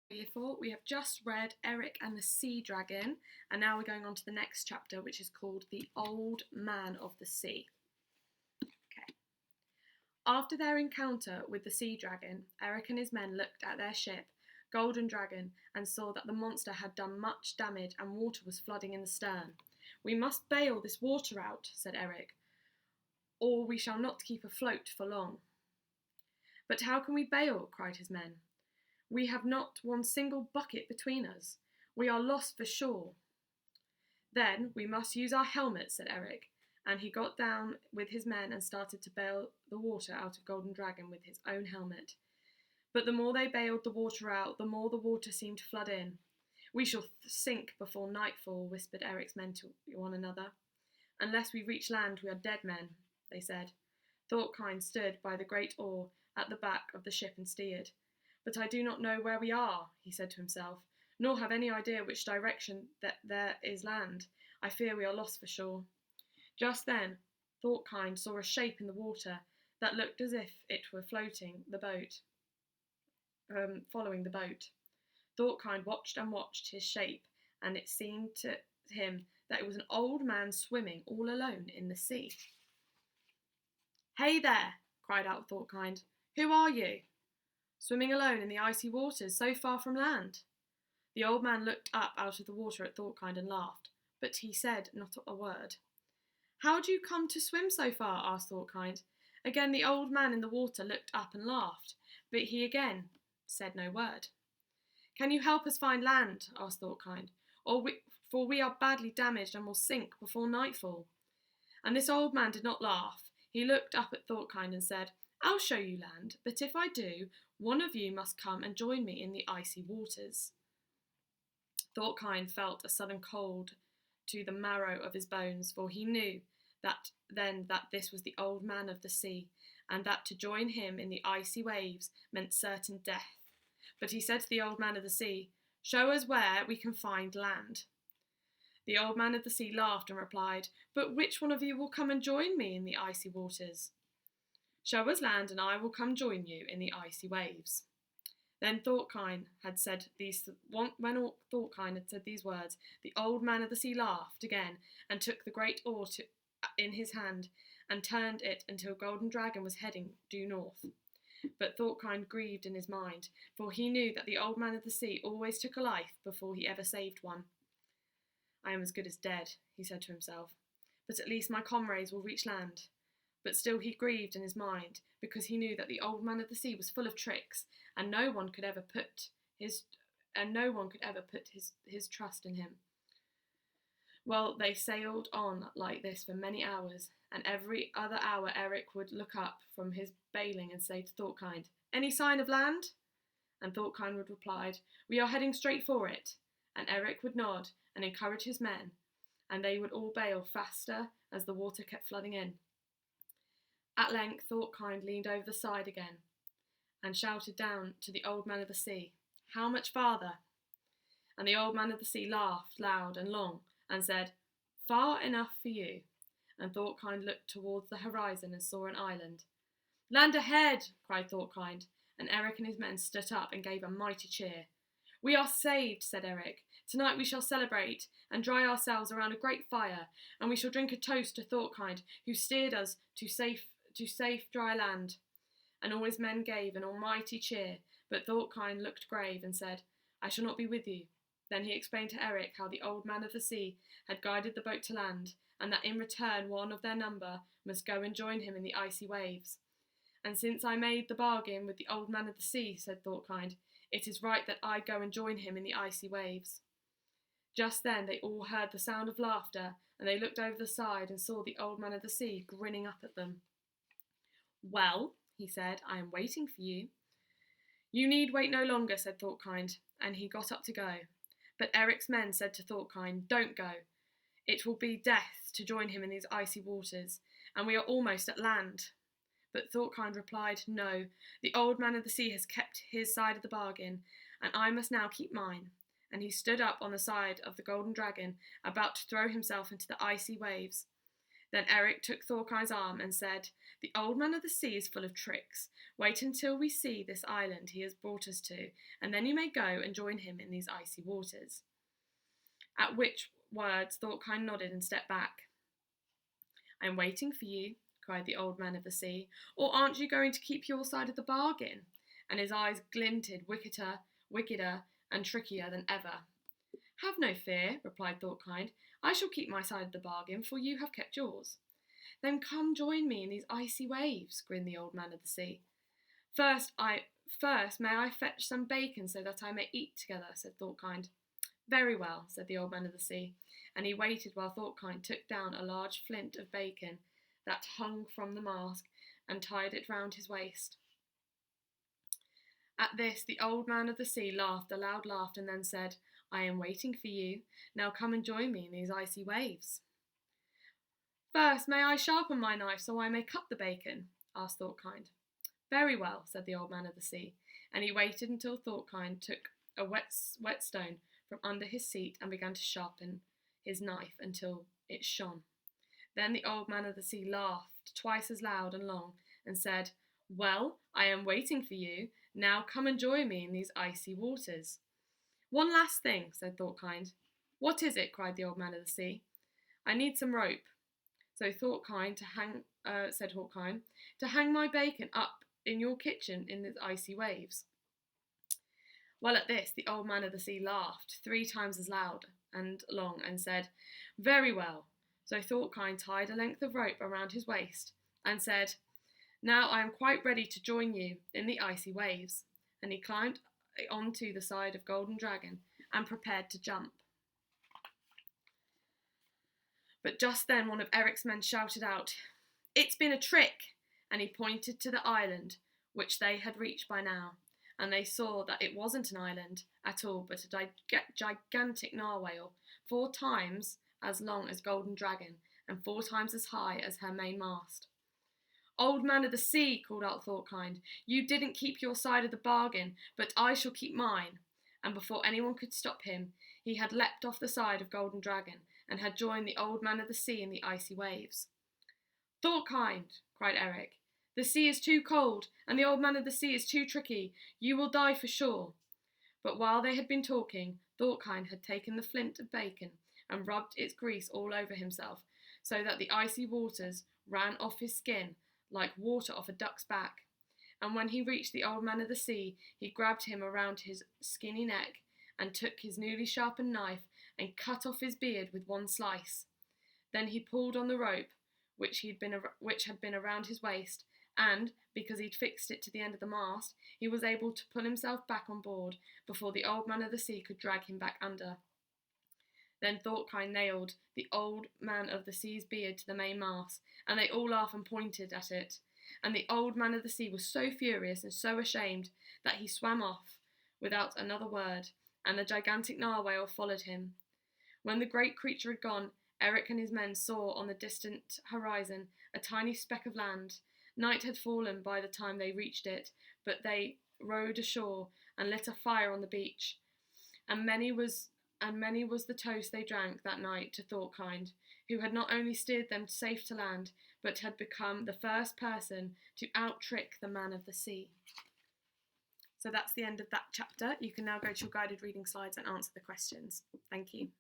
Year 4, we have just read Erik and the Sea Dragon, and now we're going on to the next chapter, which is called The Old Man of the Sea. Okay. After their encounter with the sea dragon, Erik and his men looked at their ship, Golden Dragon, and saw that the monster had done much damage and water was flooding in the stern. "We must bail this water out," said Erik, "or we shall not keep afloat for long." "But how can we bail?" cried his men. "We have not one single bucket between us. We are lost for sure." "Then we must use our helmets," said Erik, and he got down with his men and started to bail the water out of Golden Dragon with his own helmet. But the more they bailed the water out, the more the water seemed to flood in. "We shall sink before nightfall," whispered Erik's men to one another. "Unless we reach land, we are dead men," they said. Thorkind stood by the great oar at the back of the ship and steered. "But I do not know where we are," he said to himself, "nor have any idea which direction that there is land. I fear we are lost for sure." Just then, Thorkind saw a shape in the water that looked as if it were following the boat. Thorkind watched and watched his shape, and it seemed to him that it was an old man swimming all alone in the sea. "Hey there!" cried out Thorkind. "Who are you? Swimming alone in the icy waters so far from land?" The old man looked up out of the water at Thorkind and laughed, but he said not a word. "How do you come to swim so far?" asked Thorkind. Again the old man in the water looked up and laughed, but he again said no word. "Can you help us find land?" asked Thorkind, "for we are badly damaged and will sink before nightfall." And this old man did not laugh. He looked up at Thorkind and said, "I'll show you land, but if I do, one of you must come and join me in the icy waters." Thorkind felt a sudden cold to the marrow of his bones, for he knew that this was the old man of the sea, and that to join him in the icy waves meant certain death. But he said to the old man of the sea, "Show us where we can find land." The old man of the sea laughed and replied, "But which one of you will come and join me in the icy waters?" "Show us land, and I will come join you in the icy waves." Then Thorkind had said these. When Thorkind had said these words, the old man of the sea laughed again and took the great oar in his hand and turned it until Golden Dragon was heading due north. But Thorkind grieved in his mind, for he knew that the old man of the sea always took a life before he ever saved one. "I am as good as dead," he said to himself, "but at least my comrades will reach land." But still he grieved in his mind, because he knew that the old man of the sea was full of tricks, and no one could ever put his trust in him. Well, they sailed on like this for many hours, and every other hour Erik would look up from his bailing and say to Thorkind, "Any sign of land?" And Thorkind would reply, "We are heading straight for it." And Erik would nod and encourage his men, and they would all bail faster as the water kept flooding in. At length Thorkind leaned over the side again and shouted down to the old man of the sea, "How much farther?" And the old man of the sea laughed loud and long and said, "Far enough for you." And Thorkind looked towards the horizon and saw an island. "Land ahead!" cried Thorkind, and Erik and his men stood up and gave a mighty cheer. "We are saved," said Erik. "Tonight we shall celebrate and dry ourselves around a great fire, and we shall drink a toast to Thorkind, who steered us to safe dry land." And all his men gave an almighty cheer, but Thorkind looked grave and said, "I shall not be with you." Then he explained to Erik how the old man of the sea had guided the boat to land, and that in return one of their number must go and join him in the icy waves. "And since I made the bargain with the old man of the sea," said Thorkind, "it is right that I go and join him in the icy waves." Just then they all heard the sound of laughter, and they looked over the side and saw the old man of the sea grinning up at them. "Well," he said, "I am waiting for you." "You need wait no longer," said Thorkind, and he got up to go. But Erik's men said to Thorkind, "Don't go. It will be death to join him in these icy waters, and we are almost at land." But Thorkind replied, "No, the old man of the sea has kept his side of the bargain, and I must now keep mine." And he stood up on the side of the Golden Dragon, about to throw himself into the icy waves. Then Erik took Thorkind's arm and said, The old man of the sea is full of tricks. Wait until we see this island he has brought us to, and then you may go and join him in these icy waters." At which words Thorkind nodded and stepped back. "I am waiting for you," cried the old man of the sea, "or aren't you going to keep your side of the bargain?" And his eyes glinted wickeder, and trickier than ever. "Have no fear," replied Thorkind. "I shall keep my side of the bargain, for you have kept yours." "Then come join me in these icy waves," grinned the old man of the sea. First may I fetch some bacon so that I may eat together," said Thorkind. "Very well," said the old man of the sea, and he waited while Thorkind took down a large flint of bacon that hung from the mast and tied it round his waist. At this, the old man of the sea laughed a loud laugh and then said, "I am waiting for you. Now come and join me in these icy waves." "First, may I sharpen my knife so I may cut the bacon?" asked Thorkind. "Very well," said the old man of the sea, and he waited until Thorkind took a whetstone from under his seat and began to sharpen his knife until it shone. Then the old man of the sea laughed twice as loud and long and said, "Well, I am waiting for you. Now come and join me in these icy waters." "One last thing," said Thorkind. "What is it?" cried the old man of the sea. "I need some rope." So said Thorkind, "to hang my bacon up in your kitchen in the icy waves." Well, at this, the old man of the sea laughed 3 times as loud and long and said, "Very well." So Thorkind tied a length of rope around his waist and said, "Now I am quite ready to join you in the icy waves." And he climbed onto the side of Golden Dragon and prepared to jump. But just then one of Eric's men shouted out, "It's been a trick!" And he pointed to the island, which they had reached by now. And they saw that it wasn't an island at all, but a gigantic narwhale, 4 times as long as Golden Dragon, and 4 times as high as her main mast. "Old man of the sea," called out Thorkind, "you didn't keep your side of the bargain, but I shall keep mine." And before anyone could stop him, he had leapt off the side of Golden Dragon, and had joined the old man of the sea in the icy waves. "Thorkind," cried Erik, "the sea is too cold, and the old man of the sea is too tricky. You will die for sure." But while they had been talking, Thorkind had taken the flint of bacon and rubbed its grease all over himself, so that the icy waters ran off his skin like water off a duck's back. And when he reached the old man of the sea, he grabbed him around his skinny neck and took his newly sharpened knife and cut off his beard with one slice. Then he pulled on the rope which had been around his waist, and, because he'd fixed it to the end of the mast, he was able to pull himself back on board before the old man of the sea could drag him back under. Then Thorkind nailed the old man of the sea's beard to the main mast, and they all laughed and pointed at it. And the old man of the sea was so furious and so ashamed that he swam off without another word, and the gigantic narwhale followed him. When the great creature had gone, Erik and his men saw on the distant horizon a tiny speck of land. Night had fallen by the time they reached it, but they rowed ashore and lit a fire on the beach. And many was the toast they drank that night to Thorkind, who had not only steered them safe to land, but had become the first person to out-trick the man of the sea. So that's the end of that chapter. You can now go to your guided reading slides and answer the questions. Thank you.